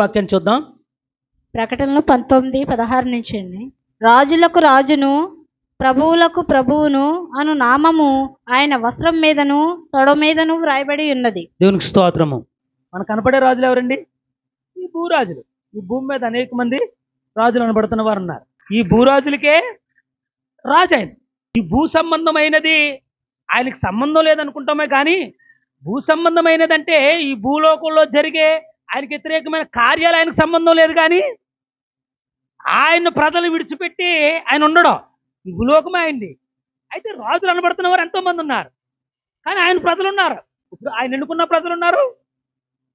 వాక్యాన్ని చూద్దాం. ప్రకటనలు 19:16 నుంచి అండి. రాజులకు రాజును ప్రభువులకు ప్రభువును అను నామము ఆయన వస్త్రం మీదను తొడ మీదను వ్రాయబడి ఉన్నది. దేవునికి స్తోత్రము. మనకు కనపడే రాజులు ఎవరండి? ఈ భూరాజులు. ఈ భూమి మీద అనేక మంది రాజులు అనబడుతున్న వారు ఉన్నారు. ఈ భూరాజులకే రాజు ఆయన. ఈ భూ సంబంధమైనది ఆయనకి సంబంధం లేదనుకుంటామే కానీ, భూ సంబంధమైనదంటే ఈ భూలోకంలో జరిగే ఆయనకి వ్యతిరేకమైన కార్యాలు ఆయనకు సంబంధం లేదు. కానీ ఆయన ప్రజలు విడిచిపెట్టి ఆయన ఉండడం ఈ భూలోకమే అయింది. అయితే రాజులు అనబడుతున్న వారు ఎంతో మంది ఉన్నారు, కానీ ఆయన ప్రజలు ఉన్నారు. ఇప్పుడు ఆయన ఎన్నుకున్న ప్రజలు ఉన్నారు,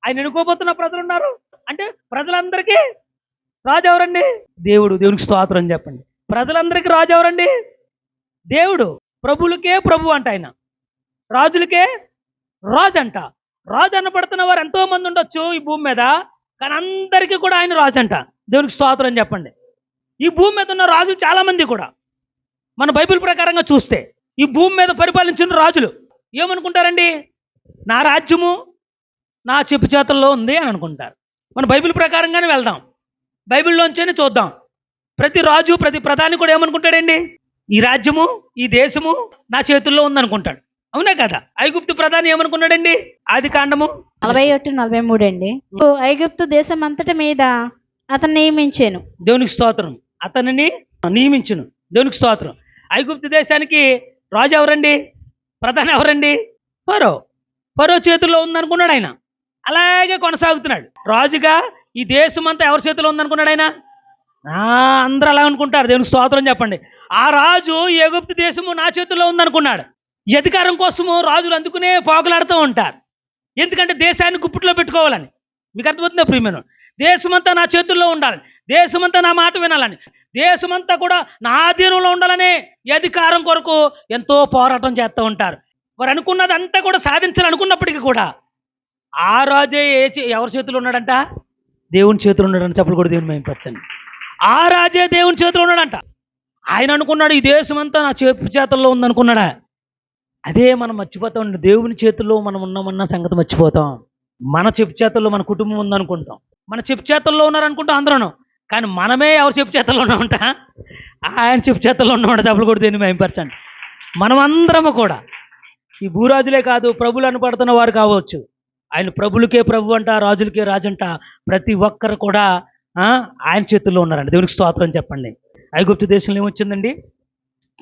ఆయన ఎన్నుకోబోతున్న ప్రజలు ఉన్నారు. అంటే ప్రజలందరికీ రాజు ఎవరండి? దేవుడు. దేవునికి స్తోత్రం చెప్పండి. ప్రజలందరికీ రాజు ఎవరండి? దేవుడు. ప్రభులకే ప్రభు అంట ఆయన, రాజులకే రాజు అంట. రాజు అనబడుతున్న వారు ఎంతో మంది ఉండొచ్చు ఈ భూమి మీద, కానీ అందరికీ కూడా ఆయన రాజు అంట. దేవునికి స్తోత్రం చెప్పండి. ఈ భూమి మీద ఉన్న రాజులు చాలా మంది కూడా మన బైబిల్ ప్రకారంగా చూస్తే ఈ భూమి మీద పరిపాలించిన రాజులు ఏమనుకుంటారండి? నా రాజ్యము నా చెప్పు చేతుల్లో ఉంది అని అనుకుంటారు. మన బైబిల్ ప్రకారంగానే వెళ్దాం, బైబిల్లోంచే చూద్దాం. ప్రతి రాజు ప్రతి ప్రధాని కూడా ఏమనుకుంటాడండి? ఈ రాజ్యము ఈ దేశము నా చేతుల్లో ఉందనుకుంటాడు. అవునా కదా? ఐగుప్తు ప్రధాని ఏమనుకున్నాడండి? ఆది కాండము 41-43 అండి. ఐగుప్తు దేశం అంతటి మీద అతను నియమించాను. దేవునికి స్తోత్రం. అతనిని నియమించును. దేవునికి స్తోత్రం. ఐగుప్తు దేశానికి రాజు ఎవరండి? ప్రధాని ఎవరండి? ఫరో. ఫరో చేతుల్లో ఉందనుకున్నాడు ఆయన. అలాగే కొనసాగుతున్నాడు రాజుగా. ఈ దేశం అంతా ఎవరి చేతిలో ఉందనుకున్నాడు ఆయన? అందరూ అలా అనుకుంటారు. దేవునికి స్తోత్రం చెప్పండి. ఆ రాజు ఐగుప్తు దేశము నా చేతుల్లో ఉందనుకున్నాడు. ఈ అధికారం కోసము రాజులు అందుకునే పోగలాడుతూ ఉంటారు. ఎందుకంటే దేశాన్ని గుప్పిట్లో పెట్టుకోవాలని. మీకు అర్థమవుతుందా ప్రియమైన? దేశమంతా నా చేతుల్లో ఉండాలని, దేశమంతా నా మాట వినాలని, దేశమంతా కూడా నా అధీనంలో ఉండాలని ఈ అధికారం కొరకు ఎంతో పోరాటం చేస్తూ ఉంటారు. వారు అనుకున్నది అంతా కూడా సాధించాలనుకున్నప్పటికీ కూడా ఆ రాజే ఎవరి చేతుల్లో ఉన్నాడంట? దేవుని చేతులు ఉన్నాడంట. చెప్పలు కూడా దేవుని మహిమపరచండి. ఆ రాజే దేవుని చేతులు ఉన్నాడంట. ఆయన అనుకున్నాడు ఈ దేశమంతా నా చేతుల్లో ఉందనుకున్నాడా? అదే మనం మర్చిపోతాం. దేవుని చేతుల్లో మనం ఉన్నామన్న సంగతి మర్చిపోతాం. మన చెప్పు చేతుల్లో మన కుటుంబం ఉందనుకుంటాం, మన చెప్పు చేతుల్లో ఉన్నారనుకుంటాం అందరూ. కానీ మనమే ఎవరి చెప్పు చేతుల్లో ఉన్నామంట? ఆయన చెప్పు చేతుల్లో ఉన్నామంట. చెప్పలు కూడా దేన్ని మహిమపరచండి. మనమందరము కూడా ఈ భూరాజులే కాదు, ప్రభులు అనబడుతున్న వారు కావచ్చు. ఆయన ప్రభులకే ప్రభు అంట, రాజులకే రాజు అంట. ప్రతి ఒక్కరు కూడా ఆయన చేతుల్లో ఉన్నారండి. దేవునికి స్తోత్రం చెప్పండి. ఐగుప్తు దేశంలో ఏమొచ్చిందండి?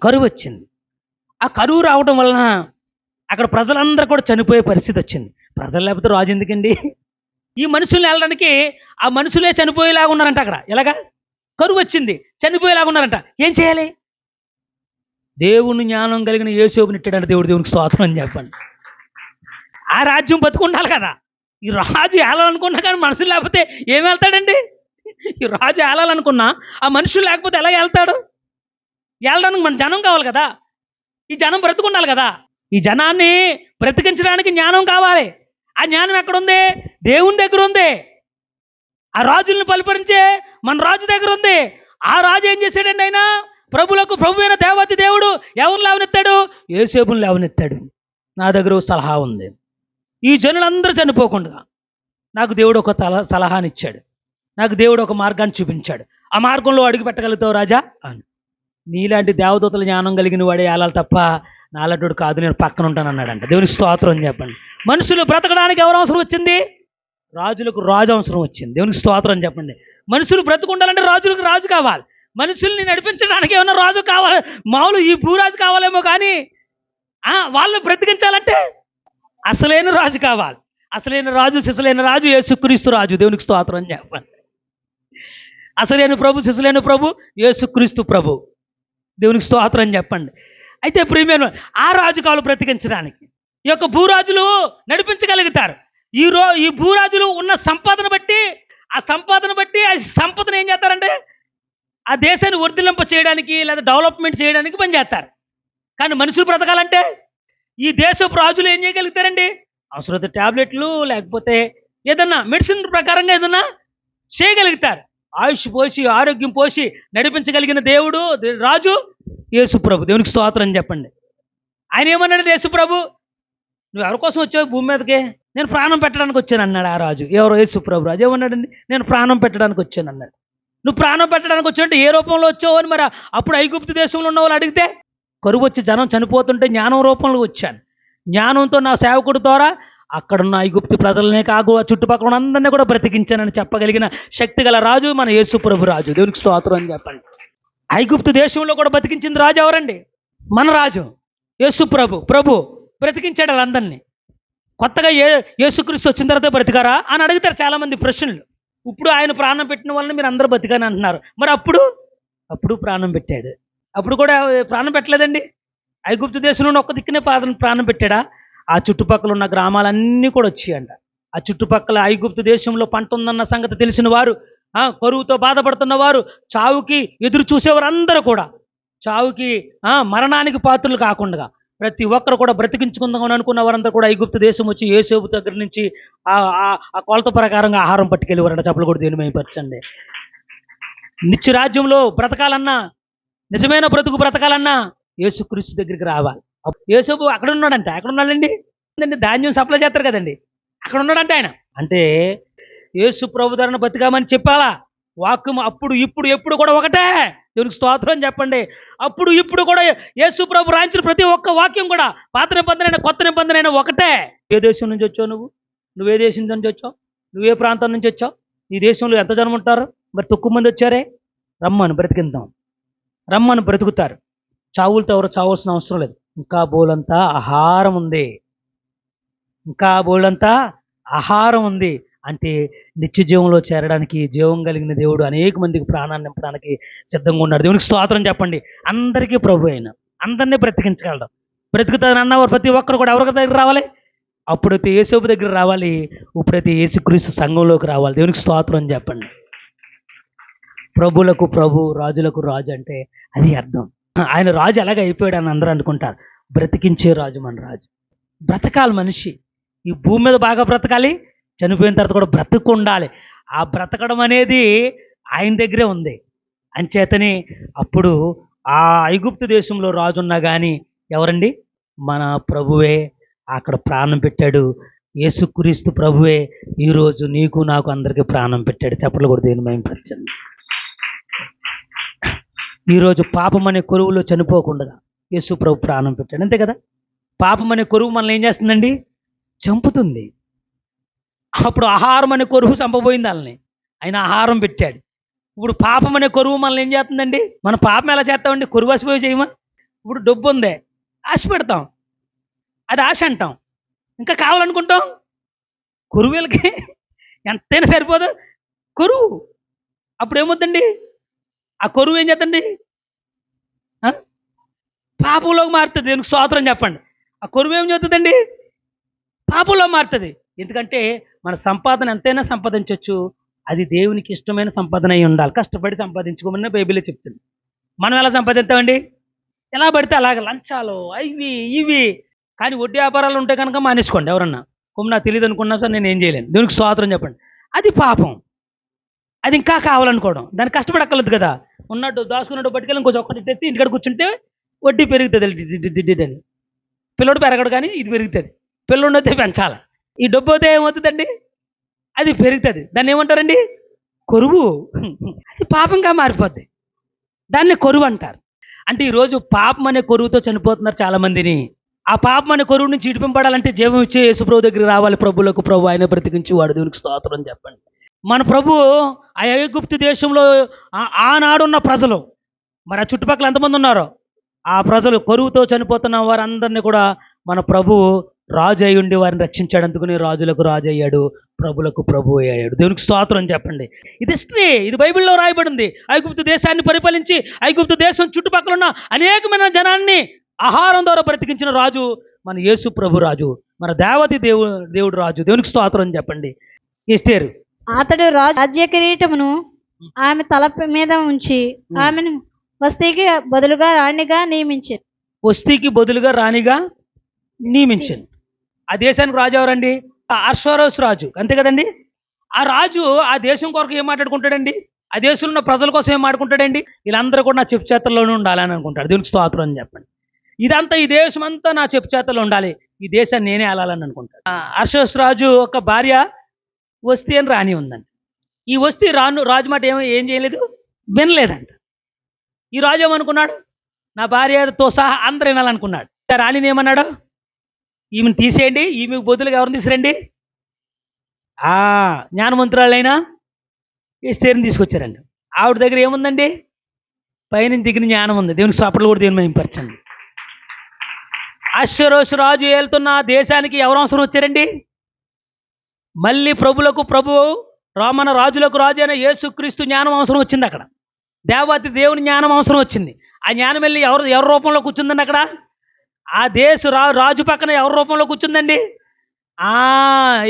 కరువు వచ్చింది. ఆ కరువు రావడం వలన అక్కడ ప్రజలందరూ కూడా చనిపోయే పరిస్థితి వచ్చింది. ప్రజలు లేకపోతే రాజు ఎందుకండి? ఈ మనుషుల్ని వెళ్ళడానికి ఆ మనుషులే చనిపోయేలాగా ఉన్నారంట. అక్కడ ఎలాగా? కరువు వచ్చింది, చనిపోయేలాగా ఉన్నారంట. ఏం చేయాలి? దేవుని జ్ఞానం కలిగిన యోసేపుని ఇట్టాడంట దేవుడు. దేవునికి స్తోత్రం అని చెప్పండి. ఆ రాజ్యం బతుకుండాలి కదా. ఈ రాజు ఏలాలనుకున్నా కానీ మనుషులు లేకపోతే ఏం వెళ్తాడండి? ఈ రాజు ఏలాలనుకున్నా ఆ మనుషులు లేకపోతే ఎలా వెళ్తాడు? వెళ్ళడానికి మన జనం కావాలి కదా. ఈ జనం బ్రతుకుండాలి కదా. ఈ జనాన్ని బ్రతికించడానికి జ్ఞానం కావాలి. ఆ జ్ఞానం ఎక్కడుంది? దేవుని దగ్గర ఉంది. ఆ రాజుల్ని పరిపాలించే మన రాజు దగ్గర ఉంది. ఆ రాజు ఏం చేశాడండి? ఆయన ప్రభులకు ప్రభు అయిన దేవతి దేవుడు ఎవరు లేవనెత్తాడు? యోసేపుని లేవనెత్తాడు. నా దగ్గర సలహా ఉంది. ఈ జనులందరూ చనిపోకుండా నాకు దేవుడు ఒక సలహానిచ్చాడు. నాకు దేవుడు ఒక మార్గాన్ని చూపించాడు. ఆ మార్గంలో అడుగు పెట్టగలుగుతావు రాజా అని. నీలాంటి దేవదూతల జ్ఞానం కలిగిన వాడే ఏలాలి తప్ప నాలంటోడు కాదు, నేను పక్కన ఉంటాను అన్నాడంట. దేవుని స్తోత్రం చెప్పండి. మనుషులు బ్రతకడానికి ఎవరు అవసరం వచ్చింది? రాజులకు రాజు అవసరం వచ్చింది. దేవునికి స్తోత్రం చెప్పండి. మనుషులు బ్రతుకుండాలంటే రాజులకు రాజు కావాలి. మనుషుల్ని నడిపించడానికి ఏమన్నా రాజు కావాలి. మామూలు ఈ భూరాజు కావాలేమో కానీ వాళ్ళని బ్రతికించాలంటే అసలైన రాజు కావాలి. అసలైన రాజు, సిసలైన రాజు యేసుక్రీస్తు రాజు. దేవునికి స్తోత్రం చెప్పండి. అసలైన ప్రభు, సిసలైన ప్రభు యేసుక్రీస్తు ప్రభు. దేవునికి స్తోత్రం చెప్పండి. అయితే ప్రియమైన ఆ రాజు కావాలి బ్రతికించడానికి. ఈ యొక్క భూరాజులు నడిపించగలుగుతారు. ఈ భూరాజులు ఉన్న సంపాదన బట్టి ఆ సంపదను ఏం చేస్తారంటే ఆ దేశాన్ని వర్ధిల్లింప చేయడానికి లేదా డెవలప్మెంట్ చేయడానికి పనిచేస్తారు. కానీ మనుషులు బ్రతకాలంటే ఈ దేశపు రాజులు ఏం చేయగలుగుతారండి? అవసరమైతే ట్యాబ్లెట్లు లేకపోతే ఏదన్నా మెడిసిన్ ప్రకారంగా ఏదన్నా చేయగలుగుతారు. ఆయుష్ పోసి ఆరోగ్యం పోసి నడిపించగలిగిన దేవుడు రాజు యేసు ప్రభు. దేవునికి స్తోత్రం చెప్పండి. ఆయన ఏమన్నాడు? యేసు ప్రభు, నువ్వు ఎవరి కోసం వచ్చావు భూమి మీదకి? నేను ప్రాణం పెట్టడానికి వచ్చాను అన్నాడు ఆ రాజు. ఎవరో యేసు ప్రభు రాజు ఏమన్నాడండి? నేను ప్రాణం పెట్టడానికి వచ్చాను అన్నాడు. నువ్వు ప్రాణం పెట్టడానికి వచ్చావంటే ఏ రూపంలో వచ్చావు అని మరి అప్పుడు ఐగుప్తు దేశంలో ఉన్న వాళ్ళు అడిగితే, కరువు వచ్చి జనం చనిపోతుంటే జ్ఞానం రూపంలో వచ్చాను, జ్ఞానంతో నా సేవకుడి ద్వారా అక్కడున్న ఐగుప్తు ప్రజలనే కాదు ఆ చుట్టుపక్కల ఉన్న అందరినీ కూడా బ్రతికించానని చెప్పగలిగిన శక్తి గల రాజు మన యేసు ప్రభు రాజు. దేవునికి స్తోత్రం అని చెప్పండి. ఐగుప్తు దేశంలో కూడా బ్రతికించిన రాజు ఎవరండి? మన రాజు యేసు ప్రభు బ్రతికించాడు వాళ్ళందరినీ. కొత్తగా యేసుక్రీస్తు వచ్చిన తర్వాత బ్రతికారా అని అడుగుతారు చాలామంది ప్రశ్నలు. ఇప్పుడు ఆయన ప్రాణం పెట్టిన వాళ్ళని మీరు అందరూ బతికాని అంటున్నారు. మరి అప్పుడు ప్రాణం పెట్టాడు. అప్పుడు కూడా ప్రాణం పెట్టలేదండి. ఐగుప్తు దేశంలో ఒక్క దిక్కునే ప్రాణం పెట్టాడా? ఆ చుట్టుపక్కల ఉన్న గ్రామాలన్నీ కూడా వచ్చాయంట. ఆ చుట్టుపక్కల ఐగుప్తు దేశంలో పంట ఉందన్న సంగతి తెలిసిన వారు, కరువుతో బాధపడుతున్న వారు, చావుకి ఎదురు చూసేవారు అందరూ కూడా చావుకి మరణానికి పాత్రలు కాకుండా ప్రతి ఒక్కరు కూడా బ్రతికించుకుందామని అనుకున్న వారంతా కూడా ఐగుప్తు దేశం వచ్చి యేసేపు దగ్గర నుంచి ఆ కొలత ప్రకారంగా ఆహారం పట్టుకెళ్ళేవారంట. చెప్పలు కూడా దేని మేపరచండి. నిత్య రాజ్యంలో బ్రతకాలన్నా, నిజమైన బ్రతుకు బ్రతకాలన్నా యేసుక్రీస్తు దగ్గరికి రావాలి. యేసేపు అక్కడ ఉన్నాడంట. ఎక్కడ ఉన్నాడండి? ధాన్యం సప్లై చేస్తారు కదండి, అక్కడ ఉన్నాడంట ఆయన. అంటే యేసు ప్రభు ధరను బతికామని చెప్పాలా? వాక్యం అప్పుడు ఇప్పుడు ఎప్పుడు కూడా ఒకటే. దేవునికి స్తోత్రం చెప్పండి. అప్పుడు ఇప్పుడు కూడా యేసు ప్రభు రాయించిన ప్రతి ఒక్క వాక్యం కూడా పాత నిబంధన కొత్త నిబంధన ఒకటే. ఏ దేశం నుంచి వచ్చావు నువ్వే దేశం నుంచి వచ్చావు? నువ్వే ప్రాంతం నుంచి వచ్చావు? ఈ దేశంలో ఎంత జనం ఉంటారు? మరి తక్కువ మంది వచ్చారే. రమ్మను బ్రతికిద్దాం, రమ్మను బ్రతుకుతారు. చావులతో ఎవరు చావాల్సిన అవసరం లేదు. ఇంకా బోలంతా ఆహారం ఉంది, ఇంకా బోలంతా ఆహారం ఉంది. అంటే నిత్య జీవంలో చేరడానికి జీవం కలిగిన దేవుడు అనేక మందికి ప్రాణాన్ని నింపడానికి సిద్ధంగా ఉన్నాడు. దేవునికి స్తోత్రం చెప్పండి. అందరికీ ప్రభు అయిన అందరినీ బ్రతికించగలడు. బ్రతుకుతాదని అన్నవారు ప్రతి ఒక్కరు కూడా ఎవరి దగ్గర రావాలి? అప్పుడైతే యేసేపు దగ్గర రావాలి, ఇప్పుడైతే యేసుక్రీస్తు సంఘంలోకి రావాలి. దేవునికి స్తోత్రం చెప్పండి. ప్రభులకు ప్రభు, రాజులకు రాజు అంటే అది అర్థం. ఆయన రాజు ఎలాగ అయిపోయాడు అని అందరూ అనుకుంటారు. బ్రతికించే రాజు మన రాజు. బ్రతకాలి మనిషి, ఈ భూమి మీద బాగా బ్రతకాలి, చనిపోయిన తర్వాత కూడా బ్రతుకు ఉండాలి. ఆ బ్రతకడం అనేది ఆయన దగ్గరే ఉంది. అంచేతని అప్పుడు ఆ ఐగుప్తు దేశంలో రాజు ఉన్నా కానీ ఎవరండి? మన ప్రభువే అక్కడ ప్రాణం పెట్టాడు. యేసుక్రీస్తు ప్రభువే ఈరోజు నీకు నాకు అందరికీ ప్రాణం పెట్టాడు. చెప్పలు కూడా దేని మహిమపరచండి. ఈరోజు పాపం అనే కొరువులో చనిపోకుండా యేసు ప్రభు ప్రాణం పెట్టాడు. అంతే కదా? పాపం అనే కొరువు మనల్ని ఏం చేస్తుందండి? చంపుతుంది. అప్పుడు ఆహారం అనే కొరువు చంపబోయింది వాళ్ళని, ఆయన ఆహారం పెట్టాడు. ఇప్పుడు పాపం అనే కొరువు మనల్ని ఏం చేస్తుందండి? మన పాపం ఎలా చేస్తామండి? కొరువు ఆశపోయి చేయమా? ఇప్పుడు డబ్బు ఉందే ఆశ పెడతాం, అది ఆశ అంటాం, ఇంకా కావాలనుకుంటాం. కొరువులకి ఎంతైనా సరిపోదు కొరువు. అప్పుడు ఏమవుతుందండి? ఆ కొరువు ఏం చేద్దండి? పాపంలోకి మారుతుంది. దేవునికి స్తోత్రం చెప్పండి. ఆ కొరువు ఏం చేస్తుందండి? పాపంలో మారుతుంది. ఎందుకంటే మన సంపాదన ఎంతైనా సంపాదించవచ్చు, అది దేవునికి ఇష్టమైన సంపాదన అయి ఉండాలి. కష్టపడి సంపాదించుకోమని బైబిలే చెప్తుంది. మనం ఎలా సంపాదిస్తామండి? ఎలా పడితే అలాగ లంచాలు అవి ఇవి. కానీ వడ్డీ వ్యాపారాలు ఉంటే కనుక మానేసుకోండి. ఎవరన్నా నాకు తెలియదు అనుకున్నా సార్ నేను ఏం చేయలేను. దేవునికి స్తోత్రం చెప్పండి. అది పాపం. అది ఇంకా కావాలనుకోవడం. దాన్ని కష్టపడక్కర్లేదు కదా. ఉన్నట్టు దాచుకున్నట్టు పట్టుకెళ్ళి ఇంకొంచెం ఒక్కటి తెచ్చి ఇంటికాడ కూర్చుంటే వడ్డీ పెరుగుతుంది అని. పిల్లడు పెరగడు కానీ ఇది పెరుగుతుంది. పిల్లడు అయితే పెంచాలి. ఈ డబ్బు అయితే ఏమవుతుందండి? అది పెరుగుతుంది. దాన్ని ఏమంటారండి? కొరువు. అది పాపంగా మారిపోద్ది. దాన్ని కొరువు అంటారు. అంటే ఈరోజు పాపం అనే కొరువుతో చనిపోతున్నారు చాలామందిని. ఆ పాపం అనే కొరువు నుంచి ఇడిపింపడాలంటే జీవం ఇచ్చే యేసుప్రభు దగ్గరికి రావాలి. ప్రభులకు ప్రభు ఆయన బ్రతికించి వాడు. దేవునికి స్తోత్రం చెప్పండి. మన ప్రభు ఆ ఐగుప్తు దేశంలో ఆనాడున్న ప్రజలు, మరి ఆ చుట్టుపక్కల ఎంతమంది ఉన్నారో ఆ ప్రజలు కొరువుతో చనిపోతున్న వారందరినీ కూడా మన ప్రభువు రాజు అయి ఉండి వారిని రక్షించాడు. అందుకని రాజులకు రాజు అయ్యాడు, ప్రభులకు ప్రభు అయ్యాడు. దేవునికి స్తోత్రం చెప్పండి. ఇది హిస్టరీ, ఇది బైబిల్లో రాయబడింది. ఐగుప్తు దేశాన్ని పరిపాలించి ఐగుప్తు దేశం చుట్టుపక్కల ఉన్న అనేకమైన జనాన్ని ఆహారం ద్వారా బ్రతికించిన రాజు మన యేసు ప్రభు రాజు, మన దేవతి దేవుడు రాజు. దేవునికి స్తోత్రం చెప్పండి. ఎస్తేరు అతడు రాజ్య కిరీటమును ఆమె తల మీద ఉంచి ఆమెను వస్తీకి బదులుగా రాణిగా నియమించారు. వస్తీకి బదులుగా రాణిగా నియమించాను. ఆ దేశానికి రాజు ఎవరండి? అశ్వరోషు రాజు. అంతే కదండి. ఆ రాజు ఆ దేశం కొరకు ఏం మాట్లాడుకుంటాడండి? ఆ దేశంలో ఉన్న ప్రజల కోసం ఏం మాట్లాడుకుంటాడండి? వీళ్ళందరూ కూడా నా చెప్పు చేతల్లోనే ఉండాలని అనుకుంటాడు. దేవునికి స్తోత్రం అని చెప్పండి. ఇదంతా ఈ దేశం అంతా నా చెప్పు చేతల్లో ఉండాలి. ఈ దేశాన్ని నేనే ఆలాలని అనుకుంటాడు. అర్షోస్ రాజు ఒక భార్య వస్తీ అని రాణి ఉందంట. ఈ వస్తీ రాజు మాట ఏం చేయలేదు, వినలేదంట. ఈ రాజు ఏమనుకున్నాడు, నా భార్యతో సహా అందరూ వినాలనుకున్నాడు. రాణిని ఏమన్నాడు, ఈమెను తీసేయండి, ఈమెకు బదులుగా ఎవరిని తీసుకురండి, జ్ఞానవంతురాలైనా ఎస్తేరుని తీసుకొచ్చారండి. ఆవిడ దగ్గర ఏముందండి, పైన దిగిన జ్ఞానం ఉంది. దేవునికి సపర్లు కూడా దేవుని మహిమపరచండి. అశ్వరోషు రాజు ఏలుతున్న దేశానికి ఎవరు అవసరం వచ్చారండి, మళ్ళీ ప్రభులకు ప్రభువు మన రాజులకు రాజు అయిన యేసుక్రీస్తు జ్ఞానం అవసరం వచ్చింది. అక్కడ దేవాతి దేవుని జ్ఞానం అవసరం వచ్చింది. ఆ జ్ఞానం వెళ్ళి ఎవరి రూపంలో కూర్చుందండి అక్కడ, ఆ రాజు పక్కన ఎవరి రూపంలో కూర్చుందండి,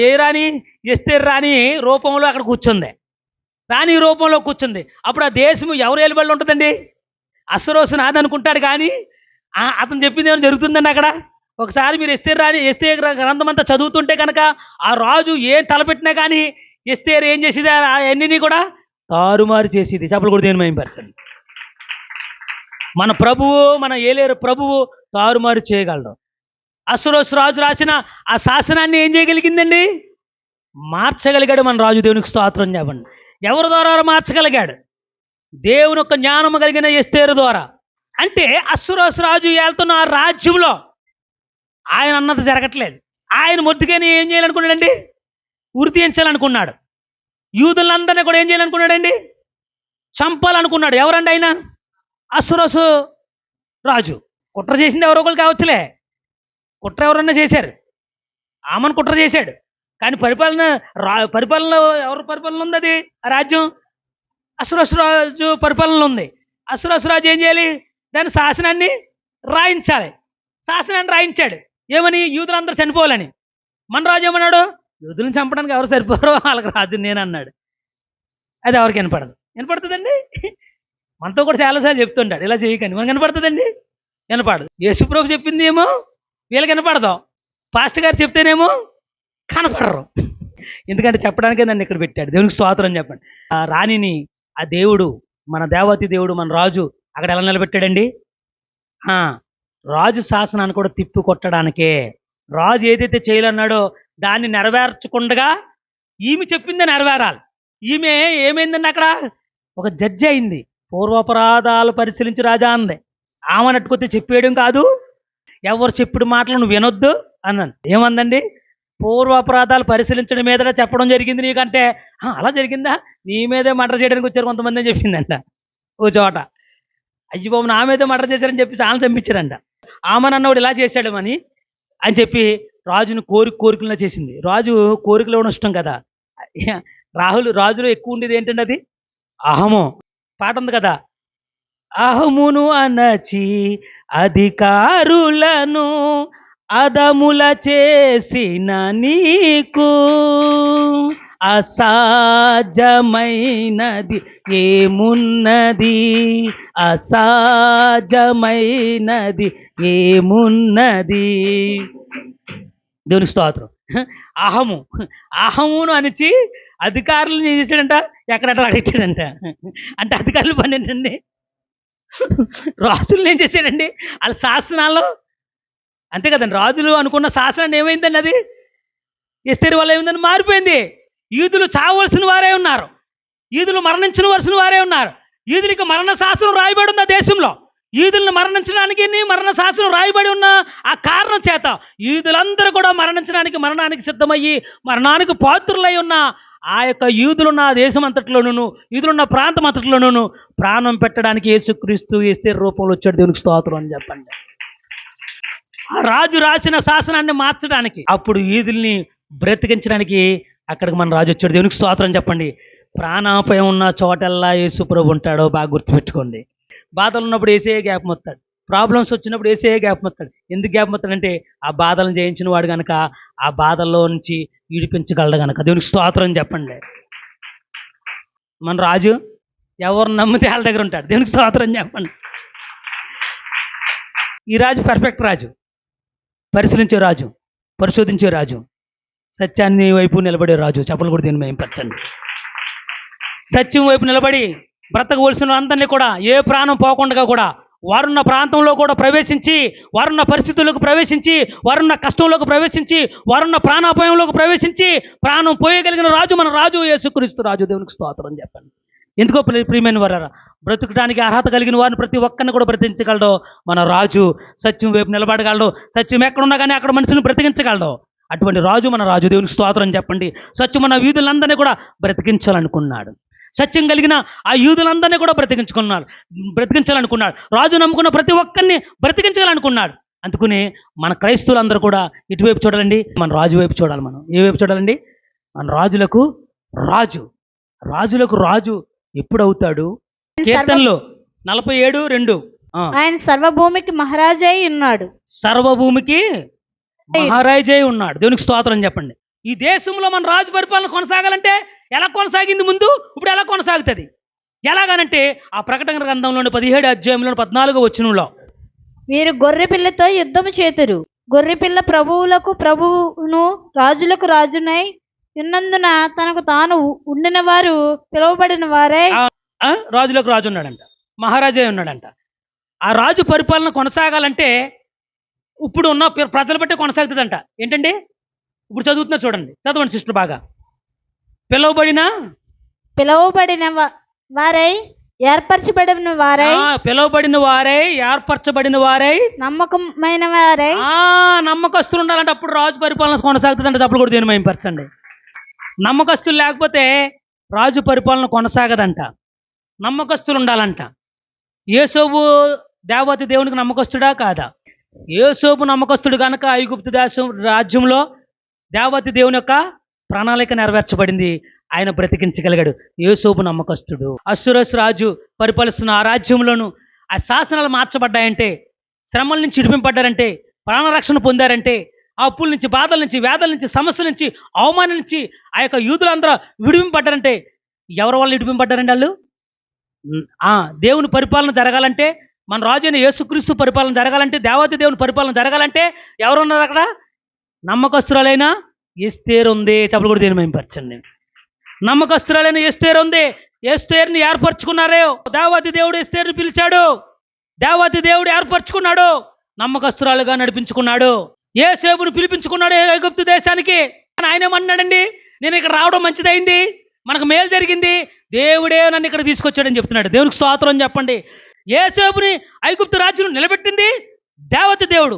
ఏ రాణి, ఎస్తేరు రాణి రూపంలో అక్కడ కూర్చుంది. రాణి రూపంలో కూర్చుంది. అప్పుడు ఆ దేశం ఎవరు ఏలుబడిలో ఉంటుందండి, అశ్వరోషు నాది అనుకుంటాడు. కానీ అతను చెప్పింది ఏమైనా జరుగుతుందండి అక్కడ. ఒకసారి మీరు ఎస్తేరు గ్రంథం అంతా చదువుతుంటే కనుక ఆ రాజు ఏం తలపెట్టినా కానీ ఎస్తేరు ఏం చేసేది, అన్నిని కూడా తారుమారు చేసేది. చెప్పలు కూడా దేని మహిమపరచండి. మన ప్రభువు, మన ఏలేరు ప్రభువు తారుమారు చేయగలడు. అశ్వరోషు రాజు రాసిన ఆ శాసనాన్ని ఏం చేయగలిగిందండి, మార్చగలిగాడు మన రాజు. దేవునికి స్తోత్రం చెప్పండి. ఎవరి ద్వారా మార్చగలిగాడు, దేవుని యొక్క జ్ఞానము కలిగిన ఎస్తేరు ద్వారా. అంటే అశ్వరోషు రాజు వెళ్తున్న ఆ రాజ్యంలో ఆయన అన్నది జరగట్లేదు. ఆయన మొద్దుగాని ఏం చేయాలనుకున్నాడండి, ఉరితీయించాలనుకున్నాడు. యూదులందరినీ కూడా ఏం చేయాలనుకున్నాడండి, చంపాలనుకున్నాడు. ఎవరండి ఆయన, అశ్వరోషు రాజు. కుట్ర చేసింది ఎవరో ఒకరు కావచ్చులే, కుట్ర ఎవరన్నా చేశారు. ఆమెను కుట్ర చేశాడు. కానీ పరిపాలన ఎవరి పరిపాలన ఉంది, అది ఆ రాజ్యం అశ్వరోషు రాజు పరిపాలనలో ఉంది. అశ్వరోషు రాజు ఏం చేయాలి, దాని శాసనాన్ని రాయించాలి. శాసనాన్ని రాయించాడు. ఏమని, యూదులందరూ చనిపోవాలని. మన రాజు ఏమన్నాడు, యూదులను చంపడానికి ఎవరు సరిపోరో వాళ్ళకి రాజు నేను అన్నాడు. అది ఎవరికి వినపడుతుందండి. మనతో కూడా చాలాసార్లు చెప్తుంటాడు, ఇలా చేయకండి. మనకు వినపడుతుందండి, వినపడదు. యేసుప్రభు చెప్పింది ఏమో వీళ్ళకి వినపడదు, పాస్టర్ గారు చెప్తేనేమో కనపడరు. ఎందుకంటే చెప్పడానికే నన్ను ఇక్కడ పెట్టాడు. దేవునికి స్తోత్రం చెప్పండి. ఆ రాణిని ఆ దేవుడు, మన దేవతి దేవుడు, మన రాజు అక్కడ ఎలా నిలబెట్టాడండి, రాజు శాసనాన్ని కూడా తిప్పి కొట్టడానికే. రాజు ఏదైతే చేయాలన్నాడో దాన్ని నెరవేర్చకుండా ఈమె చెప్పిందే నెరవేరాలి. ఈమె ఏమైందండి, అక్కడ ఒక జడ్జి అయింది. పూర్వాపరాధాలు పరిశీలించి రాజా అంది. ఆమెనట్టుకొస్తే చెప్పేయడం కాదు, ఎవరు చెప్పుడు మాటలు నువ్వు వినొద్దు అన్నాను. ఏమందండి, పూర్వాపరాధాలు పరిశీలించడం మీద చెప్పడం జరిగింది నీకంటే. అలా జరిగిందా, నీ మీదే మర్డర్ చేయడానికి వచ్చారు కొంతమంది అని చెప్పిందంట ఓ చోట. అయ్యి బాబు, నా మీదే మర్డర్ చేశారని చెప్పి చాలా చంపించారంట. ఆమెనన్నవాడు ఇలా చేశాడు అని చెప్పి రాజును కోరికలుగా చేసింది. రాజు కోరికలు ఇవ్వడం ఇష్టం కదా. రాజులో ఎక్కువ ఉండేది ఏంటండి, అది అహము. పాట ఉంది కదా, అహమును అనచి అధికారులను అదముల చేసిన నీకు అసాధ్యమైనది ఏమున్నది, అసాధ్యమైనది ఏమున్నది. దేవుని స్తోత్రం. అహమును అనిచి అధికారులను ఏం చేశాడంట, ఎక్కడెక్కడ అడిగాడంట. అంటే అధికారులు పని ఏంటండి, రాజులను ఏం చేశాడండి, వాళ్ళ శాసనాల్లో అంతే కదండి. రాజులు అనుకున్న శాసనాన్ని ఏమైందండి, అది ఎస్తేరు వల్ల ఏమైందని మారిపోయింది. యూదులు చావవలసిన వారే ఉన్నారు, యూదులు మరణించవలసిన వారే ఉన్నారు. యూదులకి మరణ శాసనం రాయబడి ఉన్న దేశంలో, యూదులను మరణించడానికి మరణ శాసనం రాయబడి ఉన్న ఆ కారణం చేత యూదులందరూ కూడా మరణానికి సిద్ధమయ్యి మరణానికి పాత్రులై ఉన్న ఆ యొక్క యూదులున్న దేశం అంతట్లోనూ, యూదులున్న ప్రాంతం అంతట్లోనూ ప్రాణం పెట్టడానికి యేసుక్రీస్తు ఎస్తేరు రూపంలో వచ్చాడు. దేవునికి స్తోత్రం అని చెప్పండి. ఆ రాజు రాసిన శాసనాన్ని మార్చడానికి, అప్పుడు యూదుల్ని బ్రతికించడానికి అక్కడికి మన రాజు వచ్చాడు. దేవునికి స్తోత్రం చెప్పండి. ప్రాణాపాయం ఉన్న చోటల్లా యేసు ప్రభు ఉంటాడో బాగా గుర్తుపెట్టుకోండి. బాధలు ఉన్నప్పుడు యేసయ్య జ్ఞాపకం వస్తాడు, ప్రాబ్లమ్స్ వచ్చినప్పుడు యేసయ్య జ్ఞాపకం వస్తాడు. ఎందుకు జ్ఞాపకం వస్తాడంటే ఆ బాధలను జయించిన వాడు కనుక, ఆ బాధల్లో నుంచి ఈడిపించగలడు కనుక. దేవునికి స్తోత్రం చెప్పండి. మన రాజు ఎవరు నమ్మితే వాళ్ళ దగ్గర ఉంటాడు. దేవునికి స్తోత్రం చెప్పండి. ఈ రాజు పర్ఫెక్ట్ రాజు, పరిశీలించే రాజు, పరిశోధించే రాజు, సత్యాన్ని వైపు నిలబడే రాజు. చెప్పలు కూడా దీన్ని మహిమపరచండి. సత్యం వైపు నిలబడి బ్రతకవలసిన అందరినీ కూడా ఏ ప్రాణం పోకుండా కూడా వారున్న ప్రాంతంలో కూడా ప్రవేశించి, వారున్న పరిస్థితుల్లోకి ప్రవేశించి, వారున్న కష్టంలోకి ప్రవేశించి, వారున్న ప్రాణాపాయంలోకి ప్రవేశించి ప్రాణం పోయగలిగిన రాజు మన రాజు యేసుక్రీస్తు రాజు. దేవునికి స్తోత్రం అని చెప్పండి. ఎందుకో ప్రియమైన వారారా, బ్రతుకడానికి అర్హత కలిగిన వారిని ప్రతి ఒక్కరిని కూడా బ్రతికించగలడు మన రాజు. సత్యం వైపు నిలబడగలడు. సత్యం ఎక్కడున్నా కానీ అక్కడ మనుషులను బ్రతికించగలడు. అటువంటి రాజు మన రాజు. దేవునికి స్తోత్రం అని చెప్పండి. సత్యం మన వీధులందరినీ కూడా బ్రతికించాలనుకున్నాడు. సత్యం కలిగిన ఆ యూదులందరినీ కూడా బ్రతికించాలనుకున్నాడు. రాజు నమ్ముకున్న ప్రతి ఒక్కరిని బ్రతికించాలనుకున్నాడు. అందుకని మన క్రైస్తవులందరూ కూడా ఇటువైపు చూడాలండి, మన రాజు వైపు చూడాలి. మనం ఏ వైపు చూడాలండి? మన రాజులకు రాజు. రాజులకు రాజు ఎప్పుడు అవుతాడు? కీర్తనలో 47:2. ఆయన సర్వభూమికి మహారాజై ఉన్నాడు. సర్వభూమికి మహారాజై ఉన్నాడు. దేవునికి స్తోత్రం చెప్పండి. ఈ దేశంలో మన రాజు పరిపాలన కొనసాగాలంటే ఎలా కొనసాగింది ముందు, ఇప్పుడు ఎలా కొనసాగుతుంది? ఎలాగనంటే ఆ ప్రకటన గ్రంథంలోని 17 అధ్యాయంలో 14వ వచనంలో, మీరు గొర్రె పిల్లతో యుద్ధము చేతురు. గొర్రె పిల్ల ప్రభువులకు ప్రభువును రాజులకు రాజునై ఉన్నందున తనకు తాను ఉండిన వారు పిలువబడిన వారే. రాజులకు రాజు ఉన్నాడంట, మహారాజే ఉన్నాడంట. ఆ రాజు పరిపాలన కొనసాగాలంటే ఇప్పుడు ఉన్న ప్రజలు బట్టే కొనసాగుతుందంట. ఏంటండి? ఇప్పుడు చదువుతున్నా చూడండి, చదవండి సిస్టర్ బాగా. పిలువబడిన వారై ఏర్పరచబడిన వారై, పిలువబడిన వారై ఏర్పరచబడిన వారై నమ్మకమైన వారై, నమ్మకస్తులు ఉండాలంటే అప్పుడు రాజు పరిపాలన కొనసాగుతుందంటే అప్పుడు కూడా దేని మహిమపరచండి. నమ్మకస్తులు లేకపోతే రాజు పరిపాలన కొనసాగదంట. నమ్మకస్తులు ఉండాలంట. యోసేపు దేవతి దేవునికి నమ్మకస్తుడా కాదా? యోసేపు నమ్మకస్తుడు కనుక ఐగుప్తు రాజ్యంలో దేవతి దేవుని యొక్క ప్రణాళిక నెరవేర్చబడింది. ఆయన బ్రతికించగలిగాడు. యోసేపు నమ్మకస్తుడు. అష్షూరోషు రాజు పరిపాలిస్తున్న ఆ రాజ్యంలోనూ ఆ శాసనాలు మార్చబడ్డాయంటే, శ్రమల నుంచి విడిపింపడ్డారంటే, ప్రాణరక్షణ పొందారంటే, ఆ అప్పుల నుంచి, బాధల నుంచి, వేదల నుంచి, సమస్యల నుంచి, అవమానం నుంచి ఆ యొక్క యూదులందరూ విడిపింపడ్డారంటే ఎవరి వల్ల విడిపింపడ్డారండి? వాళ్ళు దేవుని పరిపాలన జరగాలంటే, మన రాజు అయిన యేసుక్రీస్తు పరిపాలన జరగాలంటే, దేవతి దేవుని పరిపాలన జరగాలంటే ఎవరున్నారు అక్కడ? నమ్మకస్తురాలైన ఎస్తేరు ఉంది. చెప్పలు కూడా దేని మహిమపరచండి. నమ్మకస్తురాలైన ఎస్తేరు ఉంది. ఎస్తేరుని ఏర్పరచుకున్నారే. దేవతి దేవుడు ఎస్తేరుని పిలిచాడు. దేవతి దేవుడు ఏర్పరచుకున్నాడు. నమ్మకస్తురాలుగా నడిపించుకున్నాడు. యోసేపును పిలిపించుకున్నాడు ఐగుప్తు దేశానికి. ఆయన ఏమన్నాడండి? నేను ఇక్కడ రావడం మంచిదైంది, మనకు మేలు జరిగింది, దేవుడే నన్ను ఇక్కడ తీసుకొచ్చాడని చెప్తున్నాడు. దేవునికి స్తోత్రం అని చెప్పండి. యోసేపుని ఐగుప్తు రాజ్యం నిలబెట్టింది దేవతి దేవుడు.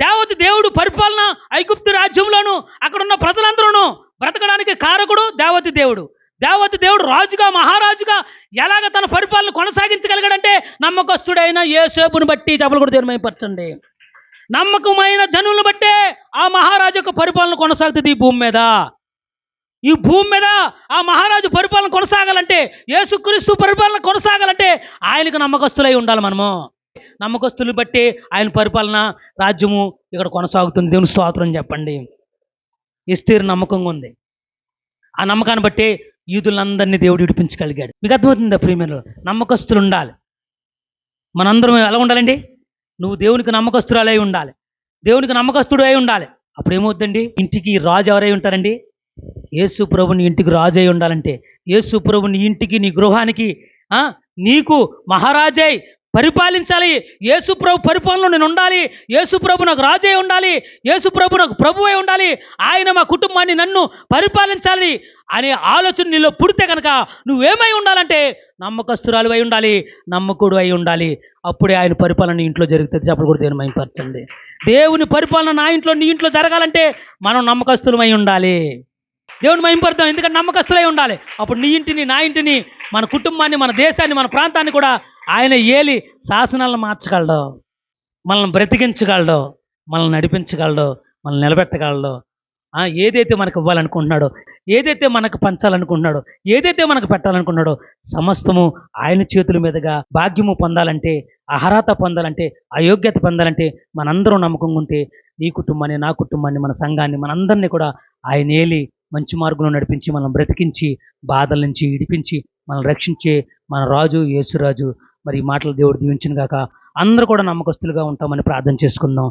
దేవతి దేవుడు పరిపాలన ఐగుప్తు రాజ్యంలోను అక్కడ ఉన్న ప్రజలందరూ బ్రతకడానికి కారకుడు దేవతి దేవుడు. దేవతి దేవుడు రాజుగా, మహారాజుగా ఎలాగ తన పరిపాలన కొనసాగించగలిగాడంటే నమ్మకస్తుడైన యోసేపుని బట్టి. చెప్పలు కూడా దేవుని మహిమపరచండి. నమ్మకమైన జనులను బట్టే ఆ మహారాజు యొక్క పరిపాలన కొనసాగుతుంది ఈ భూమి మీద. ఈ భూమి మీద ఆ మహారాజు పరిపాలన కొనసాగాలంటే, యేసుక్రీస్తు పరిపాలన కొనసాగాలంటే ఆయనకు నమ్మకస్తులై ఉండాలి. మనము నమ్మకస్తులు బట్టి ఆయన పరిపాలన రాజ్యము ఇక్కడ కొనసాగుతుంది. దేవుని స్తోత్రం చెప్పండి. ఎస్తేరు నమ్మకంగా ఉంది. ఆ నమ్మకాన్ని బట్టి యూదులందరినీ దేవుడు విడిపించగలిగాడు. మీకు అర్థమవుతుందా ప్రియమైన? నమ్మకస్తులు ఉండాలి. మనందరం ఎలా ఉండాలండి? నువ్వు దేవునికి నమ్మకస్తురాలై ఉండాలి, దేవునికి నమ్మకస్తుడు అయి ఉండాలి. అప్పుడు ఏమవుతుందండి? ఇంటికి రాజు ఎవరై ఉంటారండి? యేసు ప్రభుని ఇంటికి రాజు అయి ఉండాలంటే, యేసు ప్రభుని ఇంటికి, నీ గృహానికి నీకు మహారాజై పరిపాలించాలి. యేసు ప్రభు పరిపాలనలో నేను ఉండాలి. యేసు ప్రభు నాకు రాజై ఉండాలి. యేసు ప్రభు నాకు ప్రభువై ఉండాలి. ఆయన మా కుటుంబాన్ని, నన్ను పరిపాలించాలి అనే ఆలోచన నీలో పుడితే కనుక నువ్వేమై ఉండాలంటే నమ్మకస్తురాలు అయి ఉండాలి, నమ్మకుడు అయి ఉండాలి. అప్పుడే ఆయన పరిపాలన ఇంట్లో జరుగుతుంది. చెప్పలు కూడా దేవుని మహిమపరచండి. దేవుని పరిపాలన నా ఇంట్లో, నీ ఇంట్లో జరగాలంటే మనం నమ్మకస్తులమై ఉండాలి. దేవుని మహిమపడతాం. ఎందుకంటే నమ్మకస్తులై ఉండాలి. అప్పుడు నీ ఇంటిని, నా ఇంటిని, మన కుటుంబాన్ని, మన దేశాన్ని, మన ప్రాంతాన్ని కూడా ఆయన ఏలి శాసనాలను మార్చగలడు, మనల్ని బ్రతికించగలడు, మనల్ని నడిపించగలడు, మనల్ని నిలబెట్టగలడు. ఏదైతే మనకు ఇవ్వాలనుకుంటున్నాడో, ఏదైతే మనకు పంచాలనుకుంటున్నాడో, ఏదైతే మనకు పెట్టాలనుకున్నాడో సమస్తము ఆయన చేతుల మీదుగా భాగ్యము పొందాలంటే, అర్హత పొందాలంటే, అయోగ్యత పొందాలంటే మనందరం నమ్మకంగా ఉంటే నీ కుటుంబాన్ని, నా కుటుంబాన్ని, మన సంఘాన్ని, మనందరినీ కూడా ఆయన ఏలి మంచి మార్గంలో నడిపించి, మనం బ్రతికించి, బాధల నుంచి విడిపించి, మనల్ని రక్షించే మన రాజు యేసురాజు. మరి ఈ మాటలు దేవుడు దీవించును గాక. అందరూ కూడా నమ్మకస్తులుగా ఉంటామని ప్రార్థన చేసుకుందాం.